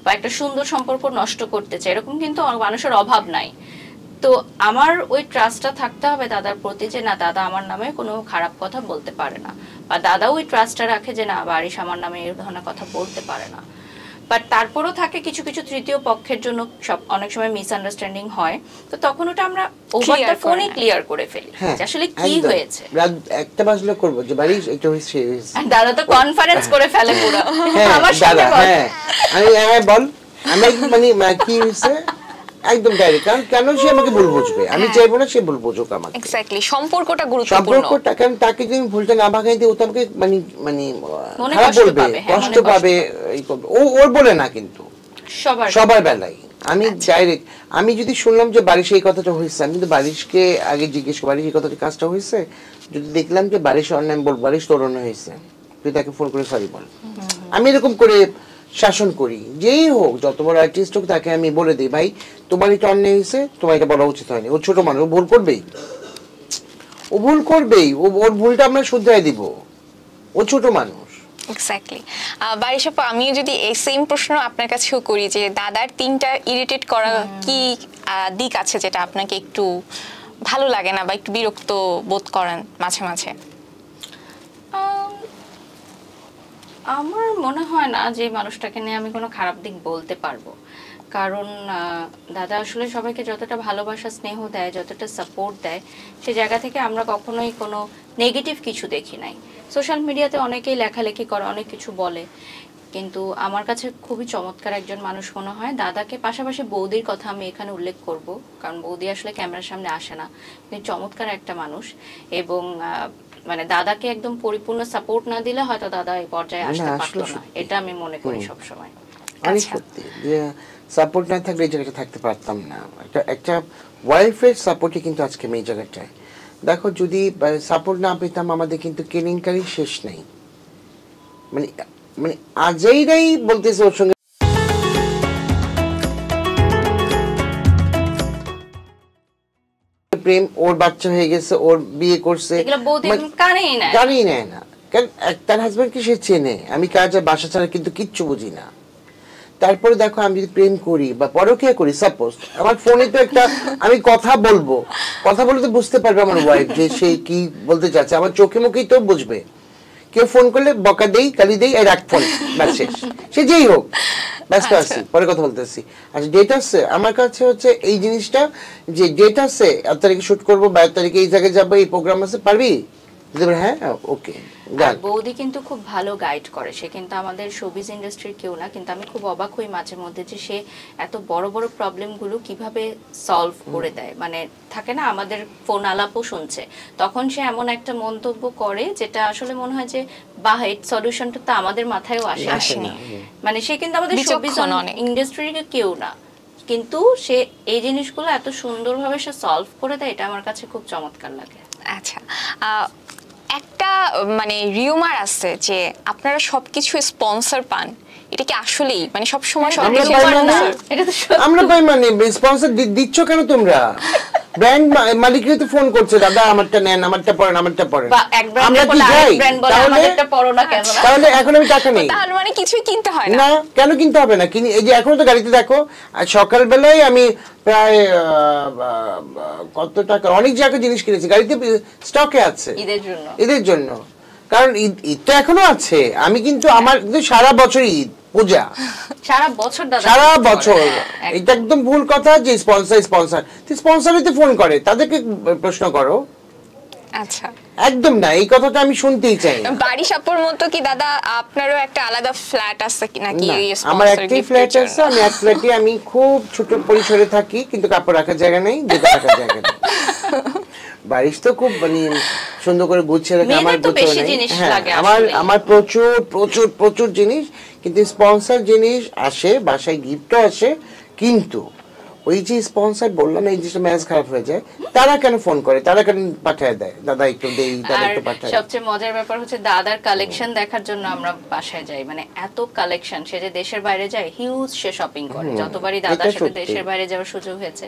বা একটা সুন্দর সম্পর্ক নষ্ট করতে চায়, এরকম কিন্তু মানুষের অভাব নাই। তো আমার ওই ট্রাস্টটা থাকতে হবে দাদার প্রতি যে না, দাদা আমার নামে কোনো খারাপ কথা বলতে পারে না, বা দাদাও ওই ট্রাস্টটা রাখে যে না, বারিশ আমার নামে এই ধরনের কথা বলতে পারে না। বাট তারপরও থাকে কিছু কিছু তৃতীয় পক্ষের জন্য সব অনেক সময় মিসআন্ডারস্ট্যান্ডিং হয়, তো তখন ওটা আমরা ওভার দ্য ফোনে ক্লিয়ার করে ফেলি যে আসলে কি হয়েছে। রাত একটা বাজলে করব যে বারিশ এটা হইছে, দাদা তো কনফারেন্স করে ফেলে পুরো আমার সাথে। আমি বল আমি মানে কি হইছে একদম ডাইরেক্ট, কারণ কেন সে আমাকে ভুল বুঝবে, আমি চাইবো না সে ভুল বুঝুক আমাকে। এক্স্যাক্টলি, সম্পর্কটা গুরুত্বপূর্ণ। সম্পর্কটা কারণ তাকে যদি ভুলটা না ভাঙাই দিই ও তো আমাকে মানে মানে খারাপ বলবে, কষ্ট পাবে, এই করবে। ওর বলে না কিন্তু সবার বেলায় আমি ডাইরেক্ট, আমি যদি শুনলাম যে বারিশ এই কথাটা হয়েছে, আমি কিন্তু বারিশকে আগে জিজ্ঞেস করি বারিশ এই কথাটা কাজটা হয়েছে, যদি দেখলাম যে বারিশ অন্যায় বল, বারিশ তোর অন্যায় হয়েছে, তুই তাকে ফোন করে সরি বল। আমি এরকম করে শাসন করি, যেই হোক যত বড় আর্টিস্ট হোক তাকে আমি বলে দিই ভাই তোমার এটা অন্যায় হয়েছে, তোমার এটা বলা উচিত হয়নি। ও ছোট মানুষ, ও ভুল করবেই, ওর ভুলটা আমরা শুধরাই দিব, ও ছোট মানুষ। এক্স্যাক্টলি। বারিশ আপু, আমিও যদি এই সেম প্রশ্ন আপনার কাছেও করি যে দাদার 3টা ইরিটেট করা কি দিক আছে যেটা আপনাকে একটু ভালো লাগে না বা একটু বিরক্ত বোধ করেন মাঝে মাঝে? আমার মনে হয় না যে মানুষটাকে নিয়ে আমি কোনো খারাপ দিক বলতে পারবো, কারণ দাদা আসলে সবাইকে যতটা ভালোবাসা স্নেহ দেয়, যতটা সাপোর্ট দেয়, সে জায়গা থেকে আমরা কখনোই কোনো নেগেটিভ কিছু দেখি নাই। সোশ্যাল মিডিয়াতে অনেকেই লেখালেখি করে, অনেক কিছু বলে, কিন্তু আমার কাছে খুবই চমৎকার একজন মানুষ মনে হয় দাদাকে। পাশাপাশি বৌদির কথা আমি এখানে উল্লেখ করব, কারণ বৌদি আসলে ক্যামেরার সামনে আসে না, কিন্তু চমৎকার একটা মানুষ। এবং মানে দাদাকে একদম পরিপূর্ণ সাপোর্ট না দিলে হয়তো দাদা এই পর্যায়ে আসতে পারতো না, এটা আমি মনে করি সব সময়। আমি সত্যি যে সাপোর্ট না থাকলে এই জায়গাটা থাকতে পারতাম না। একটা ওয়াইফের সাপোর্টই কিন্তু আজকে আমি এই জায়গাটায় দেখো, যদি সাপোর্ট না পেতাম আমাদের কিন্তু কেলেঙ্কারি শেষ নেই। মানে মানে আজইরাই বলতেছে ওর সঙ্গে প্রেম, ওর বাচ্চা হয়ে গেছে, ওর বিয়ে করছে, কানেই নেয় না, কারণ তার হাজবেন্ডকে সে চেনে। আমি কাজ বাসা ছাড়া কিন্তু কিচ্ছু বুঝি না। তারপরে দেখো আমি যদি প্রেম করি বা পরকীয়া করি, সাপোজ আমার ফোনে তো একটা আমি কথা বলে তো বুঝতে পারবে আমার ওয়াইফ যে সে কি বলতে চাচ্ছে, আমার চোখে মুখেই তো বুঝবে। কেউ ফোন করলে বকা দেই, গালি দেই, এই রাখ ফোন, ব্যাস শেষ। সে যেই হোক, ব্যস্ত আছি, পরে কথা বলতেছি। আচ্ছা ডেট আছে আমার কাছে, হচ্ছে এই জিনিসটা যে ডেট আছে, 1 তারিখে শুট করবো, 22 তারিখে এই জায়গায় যাবো, এই প্রোগ্রাম আছে, পারবি? হ্যাঁ ওকে। বৌদি কিন্তু খুব ভালো গাইড করে, সে কিন্তু আমাদের শোবিজ ইন্ডাস্ট্রির কেউ না, কিন্তু আমি খুব অবাক হই মাঝে মধ্যে যে সে এত বড় বড় প্রবলেম গুলো কিভাবে সলভ করে দেয়। মানে থাকে না, আমাদের ফোন আলাপও শুনছে, তখন সে এমন একটা মন্তব্য করে যেটা আসলে মনে হয় যে বাহ, এর সলিউশনটা তো আমাদের মাথায়ও আসেনি। মানে সে কিন্তু আমাদের শোবিজ ইন্ডাস্ট্রির কেউ না, কিন্তু সে এই জিনিসগুলো এত সুন্দরভাবে সে সলভ করে দেয়, এটা আমার কাছে খুব চমৎকার লাগে। আচ্ছা, একটা মানে রিউমার আছে যে আপনারা সবকিছু স্পন্সর পান, এটা কি আসলেই মানে সব সময় আমরা পাই? মানে স্পন্সর দিচ্ছ কেন তোমরা? ব্র্যান্ড মালিকরা তো ফোন করছে, দাদা আমারটা নেন, আমারটা পড়েন, আমারটা পড়েন, আমরা কি যাই? তাহলে এখন আমি টাকা নেই, তাহলে মানে কিছুই কিনতে হয় না? কেন কিনতে হবে না? কিনি, এই যে এখন তো গাড়িতে দেখো, সকাল বেলায় আমি প্রায় কত টাকা অনেক জায়গায় জিনিস কিনেছি, গাড়িতে স্টকে আছে ঈদের জন্য, কারণ ঈদ তো এখনো আছে। আমি কিন্তু আমার সারা বছর ঈদ পূজা, সারা বছর। এটা একদম ভুল কথা যে স্পন্সরই ফোন করে, তাদেরকে প্রশ্ন করো। আচ্ছা, একদম না, এই কথাটা আমি শুনতেই চাই না। বারিশ আপুর মতো কি দাদা আপনারও একটা আলাদা ফ্ল্যাট আছে নাকি? আমার একটাই ফ্ল্যাট আছে, আমি এক ফ্ল্যাটে আমি খুব ছোট পরিসরে থাকি, কিন্তু কাপড় রাখার জায়গা নেই, জুতা রাখার জায়গা নেই। বারিশ তো খুব মানে সুন্দর করে গুছিয়ে রাখে, আমার আমার প্রচুর প্রচুর প্রচুর জিনিস, কিন্তু স্পন্সর জিনিস আসে বাসায়, গিফটও আসে, কিন্তু ওই যে স্পন্সর বললাম এই জিনিসটা ম্যাচ খারাপ হয়ে যায়, তারা কেন ফোন করে, তারা কেন পাঠিয়ে দেয়, দাদা একটু দেই, দাদা একটু পাঠায়। সবচেয়ে মজার ব্যাপার হচ্ছে দাদার কালেকশন দেখার জন্য আমরা বাসায় যাই, মানে এত কালেকশন, সে যে দেশের বাইরে যায় হিউজ সে শপিং করে, যতবারই দাদার সাথে দেশের বাইরে যাওয়ার সুযোগ হয়েছে।